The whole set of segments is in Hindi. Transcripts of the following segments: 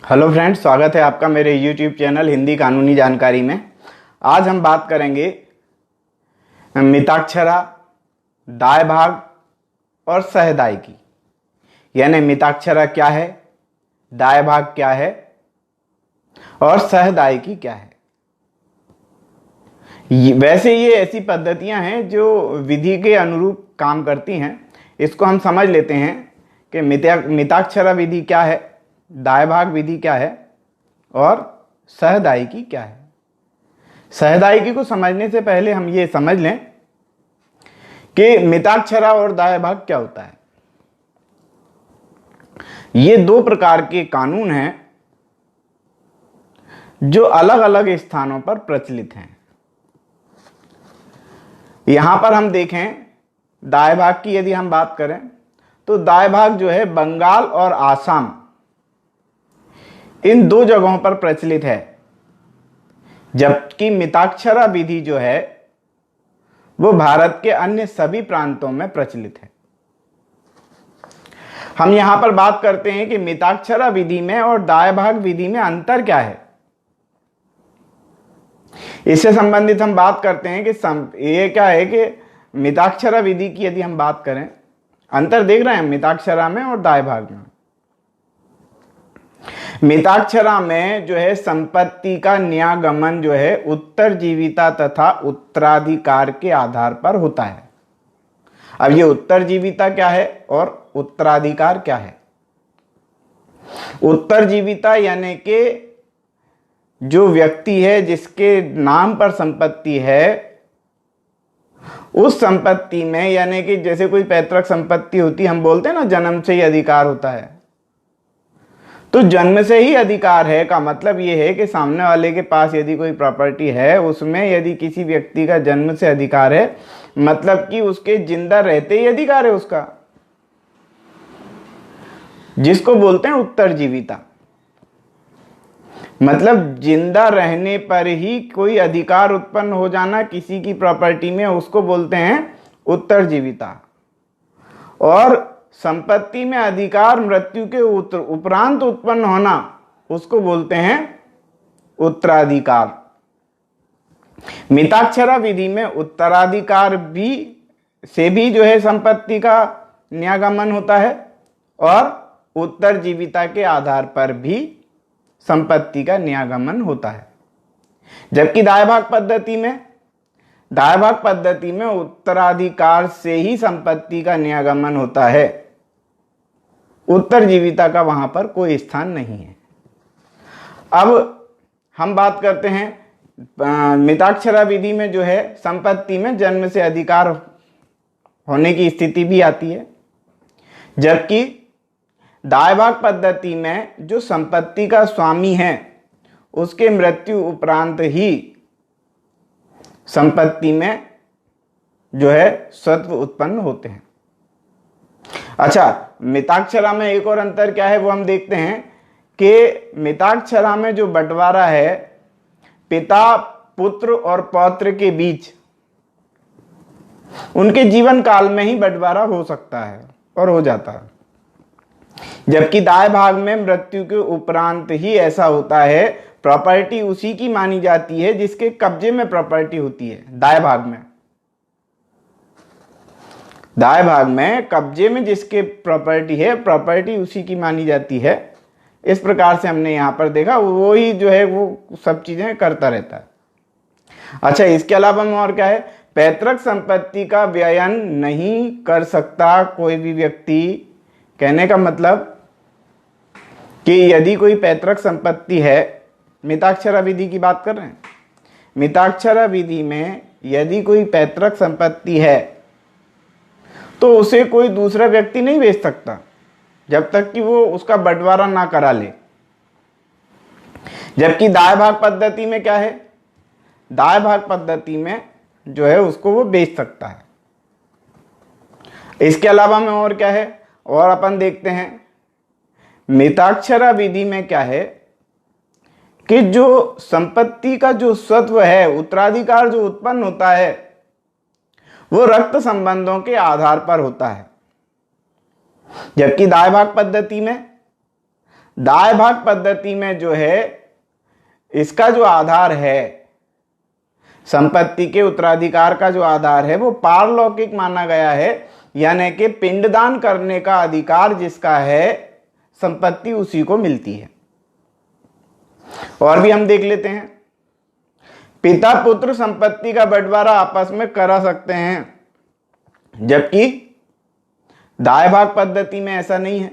हेलो फ्रेंड्स, स्वागत है आपका मेरे YouTube चैनल हिंदी कानूनी जानकारी में। आज हम बात करेंगे मिताक्षरा, दाय भाग और सहदाय की। यानी मिताक्षरा क्या है, दाय भाग क्या है और सहदाय की क्या है। वैसे ये ऐसी पद्धतियां हैं जो विधि के अनुरूप काम करती हैं। इसको हम समझ लेते हैं कि मिताक्षरा विधि क्या है, दाय भाग विधि क्या है और सहदायिकी क्या है। सहदायिकी को समझने से पहले हम ये समझ लें कि मिताक्षरा और दाय भाग क्या होता है। ये दो प्रकार के कानून हैं जो अलग अलग स्थानों पर प्रचलित हैं। यहां पर हम देखें दाय भाग की यदि हम बात करें तो दाय भाग जो है बंगाल और आसाम, इन दो जगहों पर प्रचलित है, जबकि मिताक्षरा विधि जो है वो भारत के अन्य सभी प्रांतों में प्रचलित है। हम यहां पर बात करते हैं कि मिताक्षरा विधि में और दाय भाग विधि में अंतर क्या है। इससे संबंधित हम बात करते हैं कि ये क्या है कि मिताक्षरा विधि की यदि हम बात करें, अंतर देख रहे हैं मिताक्षरा में और दाय भाग में। मिताक्षरा में जो है संपत्ति का न्यागमन जो है उत्तरजीविता तथा उत्तराधिकार के आधार पर होता है। अब ये उत्तरजीविता क्या है और उत्तराधिकार क्या है। उत्तरजीविता यानी कि जो व्यक्ति है जिसके नाम पर संपत्ति है, उस संपत्ति में, यानी कि जैसे कोई पैतृक संपत्ति होती है, हम बोलते हैं ना जन्म से ही अधिकार होता है, तो जन्म से ही अधिकार है का मतलब ये है कि सामने वाले के पास यदि कोई प्रॉपर्टी है, उसमें यदि किसी व्यक्ति का जन्म से अधिकार है, मतलब कि उसके जिंदा रहते ही अधिकार है उसका, जिसको बोलते हैं उत्तरजीविता। मतलब जिंदा रहने पर ही कोई अधिकार उत्पन्न हो जाना किसी की प्रॉपर्टी में, उसको बोलते हैं उत्तरजीविता। और संपत्ति में अधिकार मृत्यु के उपरांत उत्पन्न होना, उसको बोलते हैं उत्तराधिकार। मिताक्षरा विधि में उत्तराधिकार से भी जो है संपत्ति का न्यागमन होता है और उत्तरजीविता के आधार पर भी संपत्ति का न्यागमन होता है। जबकि दाय भाग पद्धति में उत्तराधिकार से ही संपत्ति का न्यागमन होता है, उत्तरजीविता का वहां पर कोई स्थान नहीं है। अब हम बात करते हैं मिताक्षरा विधि में जो है संपत्ति में जन्म से अधिकार होने की स्थिति भी आती है, जबकि दाय भाग पद्धति में जो संपत्ति का स्वामी है उसके मृत्यु उपरांत ही संपत्ति में जो है सत्व उत्पन्न होते हैं। अच्छा, मिताक्षरा में एक और अंतर क्या है वो हम देखते हैं कि मिताक्षरा में जो बंटवारा है पिता, पुत्र और पौत्र के बीच, उनके जीवन काल में ही बंटवारा हो सकता है और हो जाता है, जबकि दाय भाग में मृत्यु के उपरांत ही ऐसा होता है। प्रॉपर्टी उसी की मानी जाती है जिसके कब्जे में प्रॉपर्टी होती है। दाय भाग में कब्जे में जिसके प्रॉपर्टी है, प्रॉपर्टी उसी की मानी जाती है। इस प्रकार से हमने यहां पर देखा, वो ही जो है वो सब चीजें करता रहता है। अच्छा, इसके अलावा हम और क्या है, पैतृक संपत्ति का व्ययन नहीं कर सकता कोई भी व्यक्ति। कहने का मतलब कि यदि कोई पैतृक संपत्ति है, मिताक्षरा विधि की बात कर रहे हैं, मिताक्षरा विधि में यदि कोई पैतृक संपत्ति है तो उसे कोई दूसरा व्यक्ति नहीं बेच सकता जब तक कि वो उसका बंटवारा ना करा ले। जबकि दाय भाग पद्धति में क्या है, दाय भाग पद्धति में जो है उसको वो बेच सकता है। इसके अलावा में और क्या है, और अपन देखते हैं मिताक्षरा विधि में क्या है कि जो संपत्ति का जो सत्व है, उत्तराधिकार जो उत्पन्न होता है, वो रक्त संबंधों के आधार पर होता है। जबकि दाय भाग पद्धति में दाय भाग पद्धति में जो है इसका जो आधार है, संपत्ति के उत्तराधिकार का जो आधार है वो पारलौकिक माना गया है, यानी कि पिंडदान करने का अधिकार जिसका है संपत्ति उसी को मिलती है। और भी हम देख लेते हैं, पिता पुत्र संपत्ति का बंटवारा आपस में करा सकते हैं, जबकि दाय भाग पद्धति में ऐसा नहीं है।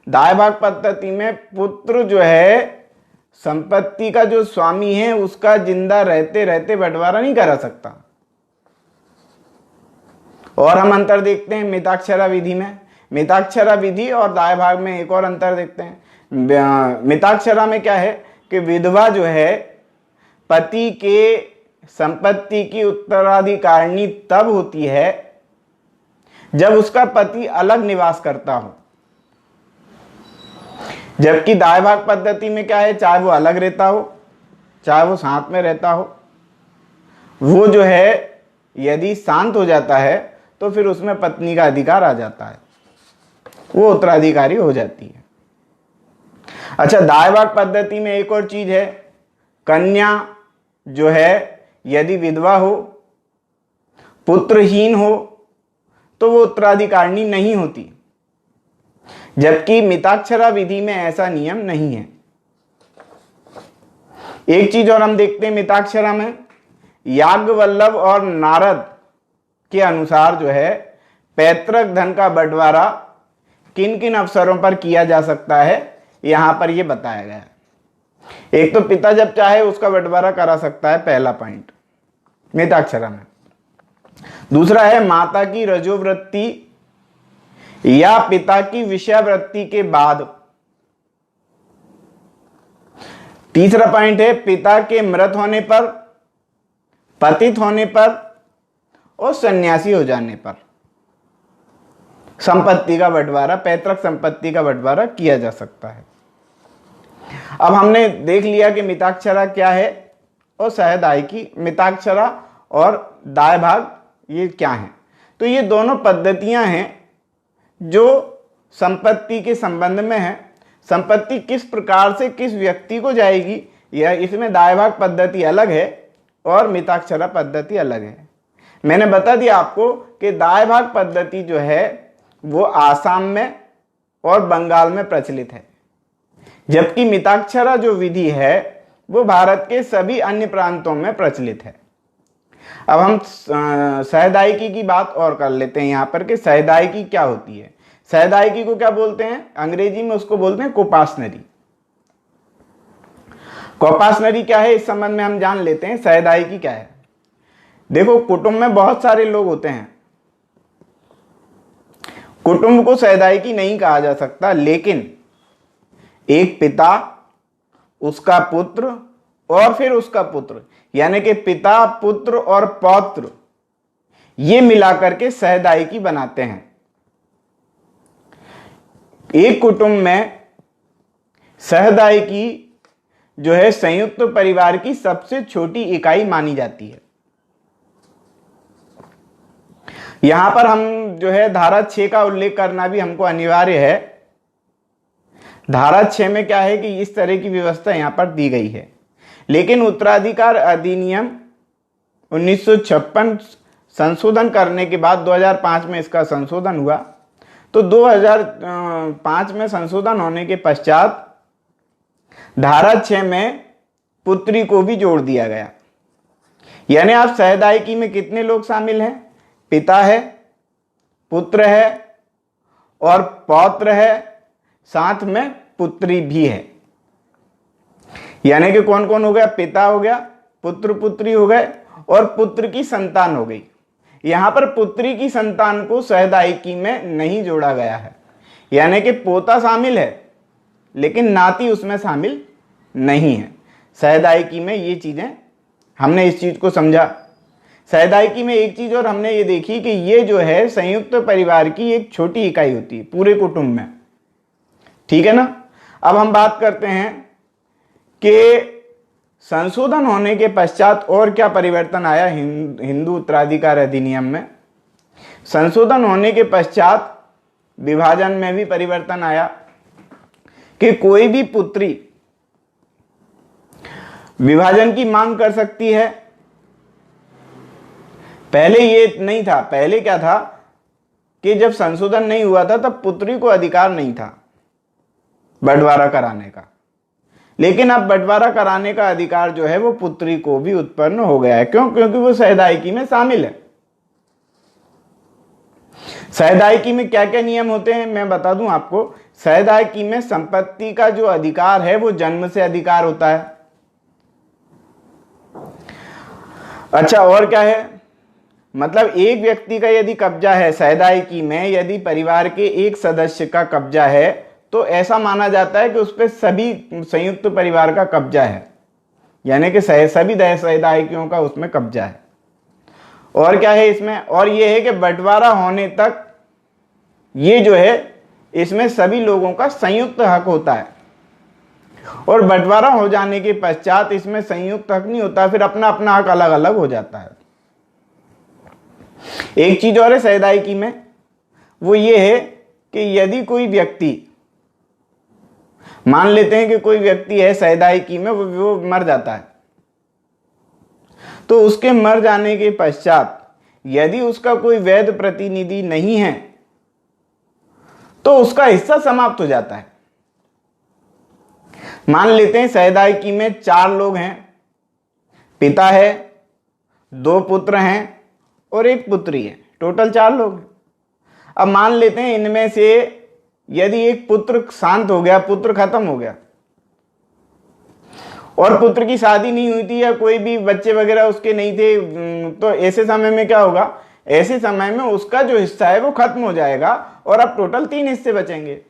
दाय भाग पद्धति में पुत्र जो है संपत्ति का जो स्वामी है उसका जिंदा रहते रहते बंटवारा नहीं करा सकता। और हम अंतर देखते हैं मिताक्षरा विधि में। मिताक्षरा विधि और दाय भाग में एक और अंतर देखते हैं। मिताक्षरा में क्या है कि विधवा जो है पति के संपत्ति की उत्तराधिकारिणी तब होती है जब उसका पति अलग निवास करता हो, जबकि दाय भाग पद्धति में क्या है, चाहे वो अलग रहता हो चाहे वो साथ में रहता हो, वो जो है यदि शांत हो जाता है तो फिर उसमें पत्नी का अधिकार आ जाता है, वो उत्तराधिकारी हो जाती है। अच्छा, दाय भाग पद्धति में एक और चीज है, कन्या जो है यदि विधवा हो, पुत्रहीन हो तो वो उत्तराधिकारिणी नहीं होती, जबकि मिताक्षरा विधि में ऐसा नियम नहीं है। एक चीज और हम देखते हैं मिताक्षरा में, याज्ञवल्लभ और नारद के अनुसार जो है पैतृक धन का बंटवारा किन किन अवसरों पर किया जा सकता है, यहां पर यह बताया गया है। एक तो पिता जब चाहे उसका बंटवारा करा सकता है, पहला पॉइंट मिताक्षरा में। दूसरा है माता की रजोवृत्ति या पिता की विषयावृत्ति के बाद। तीसरा पॉइंट है पिता के मृत होने पर, पतित होने पर और सन्यासी हो जाने पर संपत्ति का बंटवारा, पैतृक संपत्ति का बंटवारा किया जा सकता है। अब हमने देख लिया कि मिताक्षरा क्या है और सहदाय की, मिताक्षरा और दाय भाग ये क्या है। तो ये दोनों पद्धतियां हैं जो संपत्ति के संबंध में है। संपत्ति किस प्रकार से किस व्यक्ति को जाएगी, या इसमें दाय भाग पद्धति अलग है और मिताक्षरा पद्धति अलग है। मैंने बता दिया आपको कि दाय भाग पद्धति जो है वो आसाम में और बंगाल में प्रचलित है, जबकि मिताक्षरा जो विधि है वो भारत के सभी अन्य प्रांतों में प्रचलित है। अब हम सहदायिकी की बात और कर लेते हैं यहाँ पर कि सहदायिकी क्या होती है। सहदायिकी को क्या बोलते हैं, अंग्रेजी में उसको बोलते हैं कोपासनरी। कोपासनरी क्या है इस संबंध में हम जान लेते हैं। सहदायिकी क्या है, देखो कुटुंब में बहुत सारे लोग होते हैं, कुटुंब को सहदायिकी नहीं कहा जा सकता, लेकिन एक पिता, उसका पुत्र और फिर उसका पुत्र, यानी कि पिता पुत्र और पौत्र, ये मिलाकर के सहदायिकी बनाते हैं। एक कुटुंब में सहदायिकी जो है संयुक्त परिवार की सबसे छोटी इकाई मानी जाती है। यहां पर हम जो है धारा 6 का उल्लेख करना भी हमको अनिवार्य है। धारा 6 में क्या है कि इस तरह की व्यवस्था यहां पर दी गई है, लेकिन उत्तराधिकार अधिनियम 1956 संशोधन करने के बाद 2005 में इसका संशोधन हुआ। तो 2005 में संशोधन होने के पश्चात धारा 6 में पुत्री को भी जोड़ दिया गया। यानी आप सहदायिकी में कितने लोग शामिल हैं, पिता है, पुत्र है और पौत्र है, साथ में पुत्री भी है। यानी कि कौन कौन हो गया, पिता हो गया, पुत्र पुत्री हो गए और पुत्र की संतान हो गई। यहां पर पुत्री की संतान को सहदायिकी में नहीं जोड़ा गया है, यानी कि पोता शामिल है लेकिन नाती उसमें शामिल नहीं है। सहदायिकी में ये चीजें हमने इस चीज को समझा। सहदायिकी में एक चीज और हमने ये देखी कि ये जो है संयुक्त परिवार की एक छोटी इकाई होती है पूरे कुटुंब में, ठीक है ना। अब हम बात करते हैं कि संशोधन होने के पश्चात और क्या परिवर्तन आया हिंदू उत्तराधिकार अधिनियम में। संशोधन होने के पश्चात विभाजन में भी परिवर्तन आया। कि कोई भी पुत्री विभाजन की मांग कर सकती है। पहले ये नहीं था, पहले क्या था कि जब संशोधन नहीं हुआ था तब पुत्री को अधिकार नहीं था बंटवारा कराने का, लेकिन अब बंटवारा कराने का अधिकार जो है वो पुत्री को भी उत्पन्न हो गया है। क्यों? क्योंकि वो सहदायिकी में शामिल है। सहदायिकी में क्या क्या नियम होते हैं मैं बता दूं आपको। सहदायिकी में संपत्ति का जो अधिकार है वो जन्म से अधिकार होता है। अच्छा, और क्या है, मतलब एक व्यक्ति का यदि कब्जा है सहदायिकी में, यदि परिवार के एक सदस्य का कब्जा है तो ऐसा माना जाता है कि उस पर सभी संयुक्त परिवार का कब्जा है, यानी कि सभी सहदायिकियों का उसमें कब्जा है। और क्या है इसमें, और ये है कि बंटवारा होने तक ये जो है इसमें सभी लोगों का संयुक्त हक होता है, और बंटवारा हो जाने के पश्चात इसमें संयुक्त हक नहीं होता, फिर अपना अपना हक अलग अलग हो जाता है। एक चीज और है सहदायिकी में, वो ये है कि यदि कोई व्यक्ति, मान लेते हैं कि कोई व्यक्ति है सहदायिकी में, वो मर जाता है, तो उसके मर जाने के पश्चात यदि उसका कोई वैध प्रतिनिधि नहीं है तो उसका हिस्सा समाप्त हो जाता है। मान लेते हैं सहदायिकी में 4 लोग हैं, पिता है, 2 पुत्र हैं और 1 पुत्री है, टोटल 4 लोग हैं। अब मान लेते हैं इनमें से यदि एक पुत्र शांत हो गया, पुत्र खत्म हो गया, और पुत्र की शादी नहीं हुई थी या कोई भी बच्चे वगैरह उसके नहीं थे, तो ऐसे समय में क्या होगा, ऐसे समय में उसका जो हिस्सा है वो खत्म हो जाएगा और अब टोटल 3 हिस्से बचेंगे।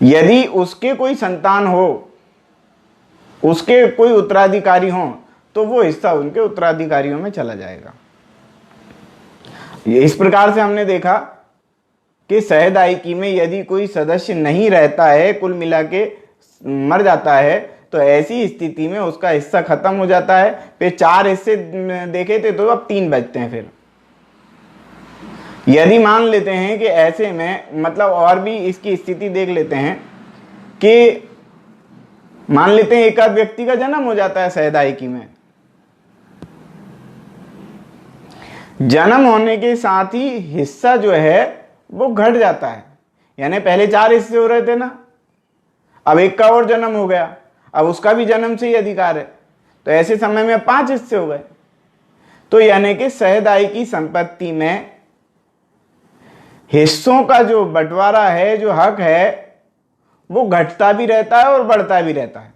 यदि उसके कोई संतान हो, उसके कोई उत्तराधिकारी हो, तो वो हिस्सा उनके उत्तराधिकारियों में चला जाएगा। इस प्रकार से हमने देखा कि सहदायिकी में यदि कोई सदस्य नहीं रहता है, कुल मिला के मर जाता है, तो ऐसी स्थिति में उसका हिस्सा खत्म हो जाता है। फिर 4 हिस्से देखे थे तो अब 3 बचते हैं। फिर यदि मान लेते हैं कि ऐसे में, मतलब और भी इसकी स्थिति देख लेते हैं कि मान लेते हैं एक आध व्यक्ति का जन्म हो जाता है सहदायिकी में, जन्म होने के साथ ही हिस्सा जो है वो घट जाता है, यानी पहले 4 हिस्से हो रहे थे ना, अब एक का और जन्म हो गया, अब उसका भी जन्म से ही अधिकार है, तो ऐसे समय में 5 हिस्से हो गए। तो यानी कि सहदायिकी संपत्ति में हिस्सों का जो बंटवारा है, जो हक है, वो घटता भी रहता है और बढ़ता भी रहता है।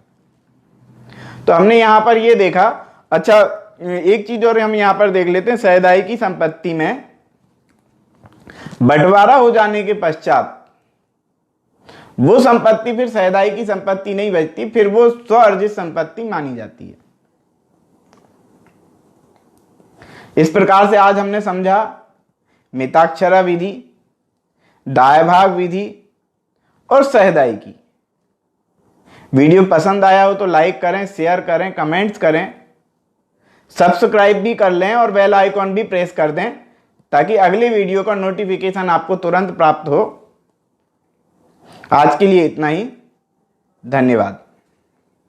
तो हमने यहां पर ये देखा। अच्छा, एक चीज और हम यहां पर देख लेते हैं, सहदायिकी संपत्ति में बंटवारा हो जाने के पश्चात वो संपत्ति फिर सहदायिकी संपत्ति नहीं बचती, फिर वो स्व अर्जित संपत्ति मानी जाती है। इस प्रकार से आज हमने समझा मिताक्षरा विधि, दायभाग विधि और सहदायिकी। वीडियो पसंद आया हो तो लाइक करें, शेयर करें, कमेंट्स करें, सब्सक्राइब भी कर लें और बेल आइकॉन भी प्रेस कर दें ताकि अगले वीडियो का नोटिफिकेशन आपको तुरंत प्राप्त हो। आज के लिए इतना ही, धन्यवाद।